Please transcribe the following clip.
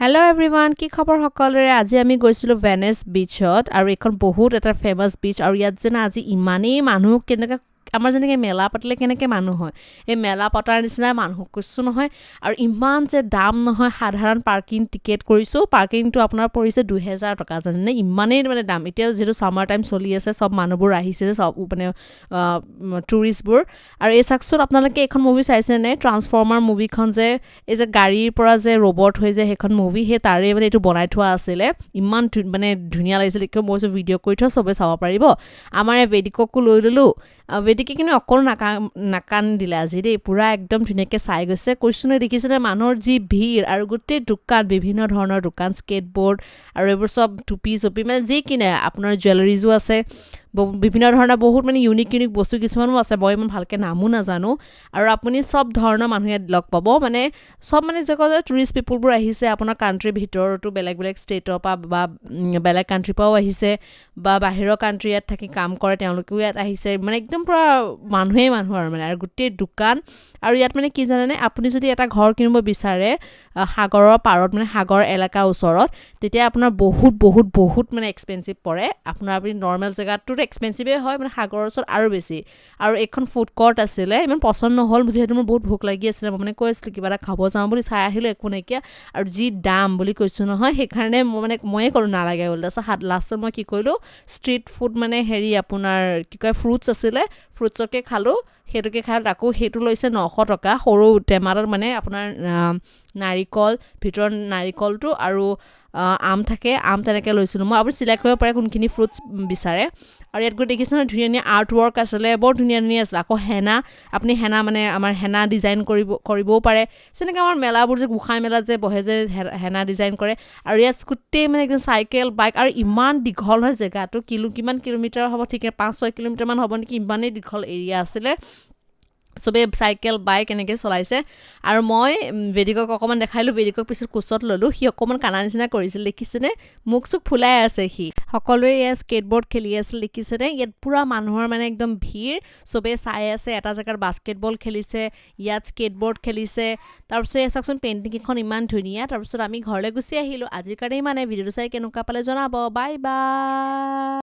Hello everyone, কি খবৰ সকলোৰে আজি আমি গৈছিলো ভেনিস বিচত আৰু এখন বহুত এটা ফেমাস বিচ আৰু ইয়াত যেন আজি ইমানেই মানুহ কেনেকৈ আমাৰ যেনেকৈ মেলা পাতিলে কেনেকৈ মানুহ হয় এই মেলা পতাৰ নিচিনা মানুহ কৈছোঁ নহয় আৰু ইমান যে দাম নহয় সাধাৰণ পাৰ্কিং টিকেট কৰিছোঁ পাৰ্কিংটো আপোনাৰ পৰিছে 2000 টকা জানেনে ইমানেই মানে দাম এতিয়া যিটো সামাৰ টাইম চলি আছে সব মানুহবোৰ আহিছে সব মানে টুৰিষ্টবোৰ আৰু এই চাকচোন আপোনালোকে এখন মুভি চাইছে নে ট্ৰান্সফৰ্মাৰ মুভিখন যে এই যে গাড়ীৰ পৰা যে ৰবট হৈ যে সেইখন মুভি সেই তাৰে মানে এইটো বনাই থোৱা আছিলে ইমান মানে ধুনীয়া লাগিছিল কিয় মই ভিডিঅ' কৰি থোৱা চবে চাব পাৰিব আমাৰ এই বেদিককো লৈ ল'লোঁ বেদিকে কিন্তু অকল নাকান দিলে আজি দেই পূৰা একদম ধুনীয়াকৈ চাই গৈছে কৈছোঁ দেখিছেনে মানুহৰ যি ভিৰ আৰু গোটেই দোকান বিভিন্ন ধৰণৰ দোকান স্কেটবৰ্ড আৰু এইবোৰ চব টুপি চুপি মানে যি কিনে আপোনাৰ জুৱেলাৰিজো আছে বিভিন্ন ধৰণৰ বহুত মানে ইউনিক বস্তু কিছুমানো আছে মই ইমান ভালকৈ নামো নাজানো আৰু আপুনি চব ধৰণৰ মানুহ ইয়াত লগ পাব মানে চব মানে যে কয় টুৰিষ্ট পিপলবোৰ আহিছে আপোনাৰ কাণ্ট্ৰিৰ ভিতৰতো বেলেগ বেলেগ ষ্টেটৰ পৰা বা বেলেগ কাণ্ট্ৰিৰ পৰাও আহিছে বা বাহিৰৰ কাণ্ট্ৰি ইয়াত থাকি কাম কৰে তেওঁলোকেও ইয়াত আহিছে মানে একদম পূৰা মানুহ আৰু মানে আৰু গোটেই দোকান আৰু ইয়াত মানে কি জানেনে আপুনি যদি এটা ঘৰ কিনিব বিচাৰে সাগৰৰ পাৰত মানে সাগৰ এলেকাৰ ওচৰত তেতিয়া আপোনাৰ বহুত মানে এক্সপেঞ্চিভ পৰে আপোনাৰ আপুনি নৰ্মেল জেগাততো এক্সপেঞ্চিভে হয় মানে সাগৰৰ ওচৰত আৰু বেছি আৰু এখন ফুড কৰ্ট আছিলে ইমান পচন্দ নহ'ল যিহেতু মোৰ বহুত ভোক লাগি আছিলে মই মানে কৈ আছিলোঁ কিবা এটা খাব যাওঁ বুলি চাই আহিলোঁ একো নাইকিয়া আৰু যি দাম বুলি কৈছোঁ নহয় সেইকাৰণে ময়ে ক'লোঁ নালাগে বুলি তাৰপিছত লাষ্টত মই কি কৰিলোঁ ষ্ট্ৰীট ফুড মানে হেৰি আপোনাৰ কি কয় ফ্ৰুটছ আছিলে ফ্ৰুটছকে খালোঁ সেইটোকে খাই আকৌ সেইটো লৈছে 900 টকা সৰু টেমাৰত মানে আপোনাৰ নাৰিকল ভিতৰত নাৰিকলটো আৰু আম থাকে আম তেনেকৈ লৈছিলোঁ মই আপুনি চিলেক্ট কৰিব পাৰে কোনখিনি ফ্ৰুটছ বিচাৰে আৰু ইয়াত গৈ দেখিছে ন ধুনীয়া আৰ্ট ৱৰ্ক আছিলে বৰ ধুনীয়া আছিলে আকৌ হেনা আপুনি হেনা মানে আমাৰ হেনা ডিজাইন কৰিবও পাৰে যেনেকৈ আমাৰ মেলাবোৰ যে গোঁসাই মেলাত যে বহে যে হেনা ডিজাইন কৰে আৰু ইয়াত গোটেই মানে একদম চাইকেল বাইক আৰু ইমান দীঘল হয় জেগাটো কিমান কিলোমিটাৰ হ'ব ঠিক 5-6 কিলোমিটাৰমান হ'ব নেকি ইমানেই দীঘল এৰিয়া আছিলে চবেই চাইকেল বাইক এনেকৈ চলাইছে আৰু মই বেদিকক অকণমান দেখালোঁ বেদিকক পিছত কোচত ল'লোঁ সি অকণমান কানা নিচিনা কৰিছিল দেখিছেনে মুখ চুখ ফুলাই আছে সি সকলোৱে ইয়াত স্কেটবৰ্ড খেলি আছিল দেখিছেনে ইয়াত পূৰা মানুহৰ মানে একদম ভিৰ চবেই চাই আছে এটা জেগাত বাস্কেটবল খেলিছে ইয়াত স্কেটবৰ্ড খেলিছে তাৰপিছত এই চাওকচোন পেইণ্টিংকেইখন ইমান ধুনীয়া তাৰপিছত আমি ঘৰলৈ গুচি আহিলোঁ আজিৰ কাৰণে ইমানে ভিডিঅ'টো চাই কেনেকুৱা পালে জনাব বাই বাই